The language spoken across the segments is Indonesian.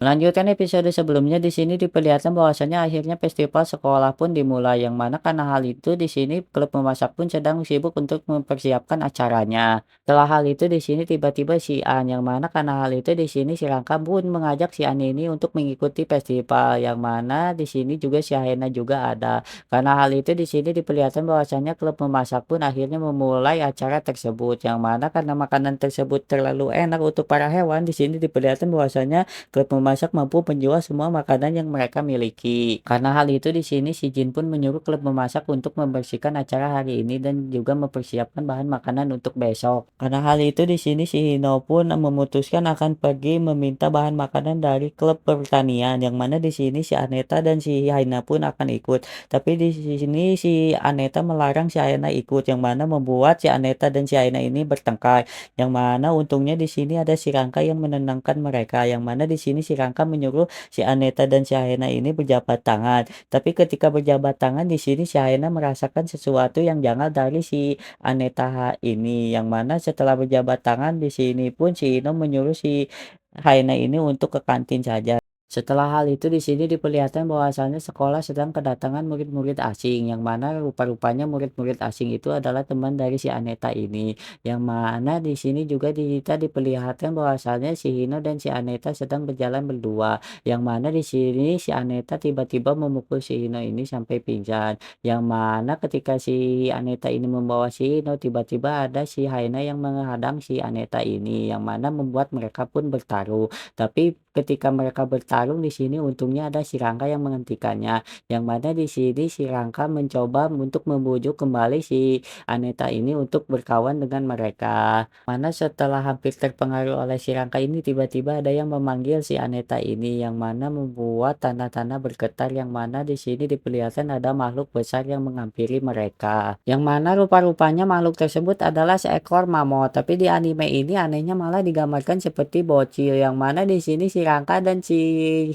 Melanjutkan episode sebelumnya, di sini diperlihatkan bahwasannya akhirnya festival sekolah pun dimulai, yang mana karena hal itu di sini klub memasak pun sedang sibuk untuk mempersiapkan acaranya. Setelah hal itu di sini tiba-tiba si An, yang mana karena hal itu di sini si Rangka pun mengajak si An ini untuk mengikuti festival, yang mana di sini juga si Ahena juga ada. Karena hal itu di sini diperlihatkan bahwasannya klub memasak pun akhirnya memulai acara tersebut, yang mana karena makanan tersebut terlalu enak untuk para hewan, di sini diperlihatkan bahwasannya klub memasak mampu menjual semua makanan yang mereka miliki. Karena hal itu di sini si Jin pun menyuruh klub memasak untuk membersihkan acara hari ini dan juga mempersiapkan bahan makanan untuk besok. Karena hal itu di sini si Hino pun memutuskan akan pergi meminta bahan makanan dari klub pertanian, yang mana di sini si Aneta dan si Haina pun akan ikut. Tapi di sini si Aneta melarang si Haina ikut, yang mana membuat si Aneta dan si Haina ini bertengkar. Yang mana untungnya di sini ada si Rangka yang menenangkan mereka, yang mana di sini si Rangka menyuruh si Aneta dan si Ahena ini berjabat tangan. Tapi ketika berjabat tangan di sini si Ahena merasakan sesuatu yang janggal dari si Aneta ini, yang mana setelah berjabat tangan di sini pun si Ino menyuruh si Haina ini untuk ke kantin saja. Setelah hal itu di sini diperlihatkan bahwasannya sekolah sedang kedatangan murid-murid asing, yang mana rupa-rupanya murid-murid asing itu adalah teman dari si Aneta ini, yang mana di sini juga kita diperlihatkan bahwasannya si Hino dan si Aneta sedang berjalan berdua, yang mana di sini si Aneta tiba-tiba memukul si Hino ini sampai pingsan, yang mana ketika si Aneta ini membawa si Hino, tiba-tiba ada si Haina yang menghadang si Aneta ini, yang mana membuat mereka pun bertaruh. Tapi ketika mereka bertarung di sini untungnya ada si Rangka yang menghentikannya, yang mana di sini si Rangka mencoba untuk membujuk kembali si Aneta ini untuk berkawan dengan mereka. Mana setelah hampir terpengaruh oleh si Rangka ini tiba-tiba ada yang memanggil si Aneta ini, yang mana membuat tanah-tanah bergetar, yang mana di sini diperlihatkan ada makhluk besar yang menghampiri mereka. Yang mana rupa-rupanya makhluk tersebut adalah seekor mamut, tapi di anime ini anehnya malah digambarkan seperti bocil, yang mana di sini si Rangka dan si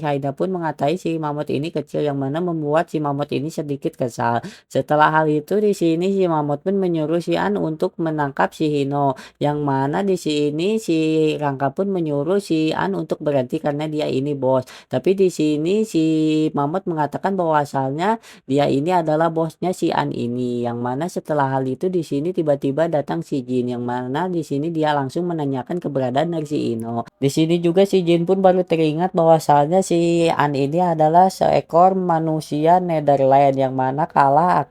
Haida pun mengatai si mamut ini kecil, yang mana membuat si mamut ini sedikit kesal. Setelah hal itu di sini si mamut pun menyuruh si An untuk menangkap si Hino, yang mana di sini si Rangka pun menyuruh si An untuk berhenti karena dia ini bos. Tapi di sini si mamut mengatakan bahwasalnya dia ini adalah bosnya si An ini, yang mana setelah hal itu di sini tiba-tiba datang si Jin, yang mana di sini dia langsung menanyakan keberadaan dari si Ino. Di sini juga si Jin pun baru teringat bahwasalnya si An ini adalah seekor manusia Netherland, yang mana kalah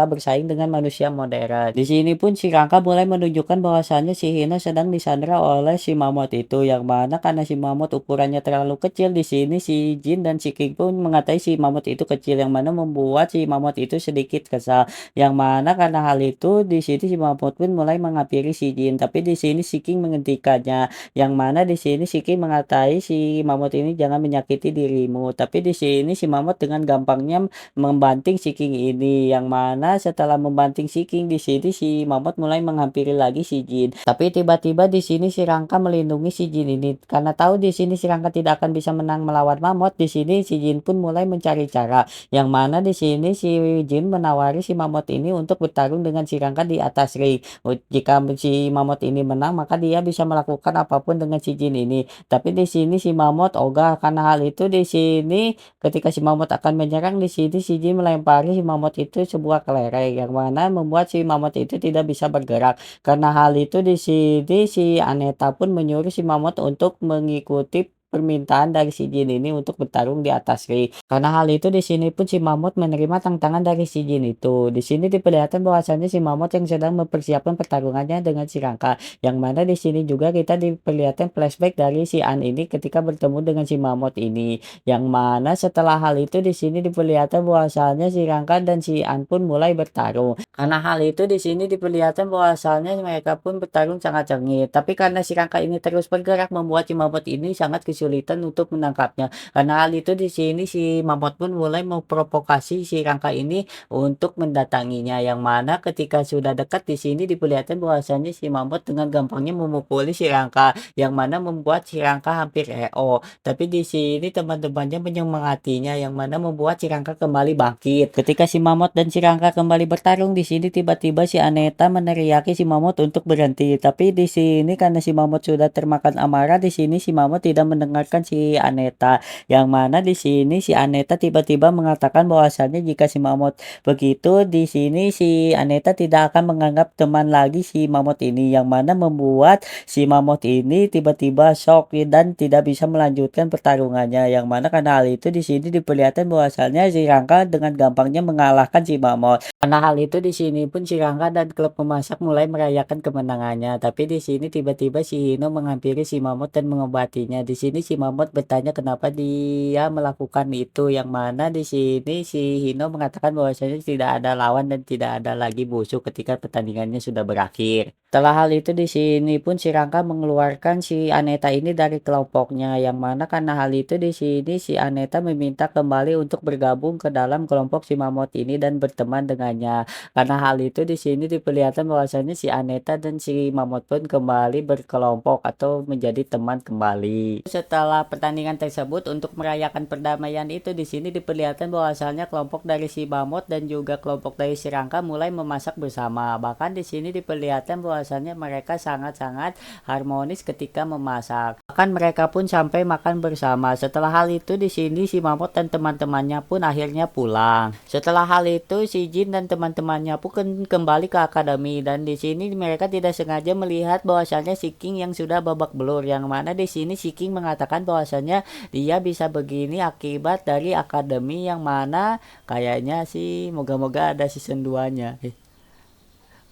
bersaing dengan manusia modern. Di sini pun si Rangka mulai menunjukkan bahwasannya si Hino sedang disandera oleh si mamut itu, yang mana karena si mamut ukurannya terlalu kecil, di sini si Jin dan si King pun mengatai si mamut itu kecil, yang mana membuat si mamut itu sedikit kesal. Yang mana karena hal itu di sini si mamut pun mulai menghampiri si Jin, tapi di sini si King menghentikannya, yang mana di sini si King mengatai si mamut ini jangan menyakiti dirimu. Tapi di sini si mamut dengan gampangnya membanting si King ini, yang mana setelah membanting si King di sini si mamut mulai menghampiri lagi si Jin. Tapi tiba-tiba di sini si Rangka melindungi si Jin ini, karena tahu di sini si Rangka tidak akan bisa menang melawan mamut. Di sini si Jin pun mulai mencari cara, yang mana di sini si Jin menawari si mamut ini untuk bertarung dengan si Rangka di atas ring. Jika si mamut ini menang maka dia bisa melakukan apapun dengan si Jin ini. Tapi di sini si mamut ogah, karena hal itu di sini ketika si mamut akan menyerang di sini si Jin melempari si mamut itu sebuah kelereng, yang mana membuat si mamut itu tidak bisa bergerak. Karena hal itu di sini si Aneta pun menyuruh si mamut untuk mengikuti permintaan dari si Jin ini untuk bertarung di atas ring. Karena hal itu di sini pun si mamut menerima tantangan dari si Jin itu. Di sini diperlihatkan bahwasannya si mamut yang sedang mempersiapkan pertarungannya dengan si Rangka, yang mana di sini juga kita diperlihatkan flashback dari si An ini ketika bertemu dengan si mamut ini, yang mana setelah hal itu di sini diperlihatkan bahwasannya si Rangka dan si An pun mulai bertarung. Karena hal itu di sini diperlihatkan bahwasannya mereka pun bertarung sangat sengit. Tapi karena si Rangka ini terus bergerak membuat si mamut ini sangat kesulitan untuk menangkapnya. Karena hal itu di sini si mamut pun mulai memprovokasi si Rangka ini untuk mendatanginya, yang mana ketika sudah dekat di sini diperlihatkan bahwasannya si mamut dengan gampangnya memukuli si Rangka, yang mana membuat si Rangka hampir KO. Tapi di sini teman-temannya menyemangatinya, yang mana membuat si Rangka kembali bangkit. Ketika si mamut dan si Rangka kembali bertarung di sini tiba-tiba si Aneta meneriaki si mamut untuk berhenti. Tapi di sini karena si mamut sudah termakan amarah, di sini si mamut tidak mendengar mendengarkan si Aneta. Yang mana di sini si Aneta tiba-tiba mengatakan bahwasannya jika si Mamut begitu, di sini si Aneta tidak akan menganggap teman lagi si Mamut ini, yang mana membuat si Mamut ini tiba-tiba syok dan tidak bisa melanjutkan pertarungannya. Yang mana karena hal itu di sini diperlihatkan bahwasannya si Rangga dengan gampangnya mengalahkan si Mamut. Karena hal itu di sini pun si Rangga dan klub pemasak mulai merayakan kemenangannya. Tapi di sini tiba-tiba si Hino menghampiri si Mamut dan mengobatinya. Di sini si Mamut bertanya kenapa dia melakukan itu. Yang mana di sini si Hino mengatakan bahwasanya tidak ada lawan dan tidak ada lagi musuh ketika pertandingannya sudah berakhir. Setelah hal itu di sini pun si Rangga mengeluarkan si Aneta ini dari kelompoknya, yang mana karena hal itu di sini si Aneta meminta kembali untuk bergabung ke dalam kelompok si Mamut ini dan berteman dengannya. Karena hal itu di sini diperlihatkan bahwasanya si Aneta dan si Mamut pun kembali berkelompok atau menjadi teman kembali. Setelah pertandingan tersebut untuk merayakan perdamaian itu di sini diperlihatkan bahwasanya kelompok dari si Mamut dan juga kelompok dari si Rangga mulai memasak bersama. Bahkan di sini diperlihatkan bahwasanya mereka sangat-sangat harmonis ketika memasak. Bahkan mereka pun sampai makan bersama. Setelah hal itu di sini si Mamut dan teman-temannya pun akhirnya pulang. Setelah hal itu si Jin dan teman-temannya pun kembali ke akademi, dan di sini mereka tidak sengaja melihat bahwasanya si King yang sudah babak belur, yang mana di sini si King mengatakan bahwasanya dia bisa begini akibat dari akademi, yang mana kayaknya sih moga-moga ada season 2-nya.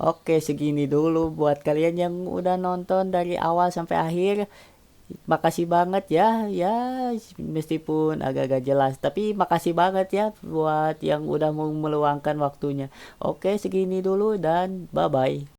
Oke, segini dulu buat kalian yang udah nonton dari awal sampai akhir. Makasih banget ya, ya meskipun agak-agak jelas, tapi makasih banget ya buat yang udah mau meluangkan waktunya. Oke, segini dulu dan bye-bye.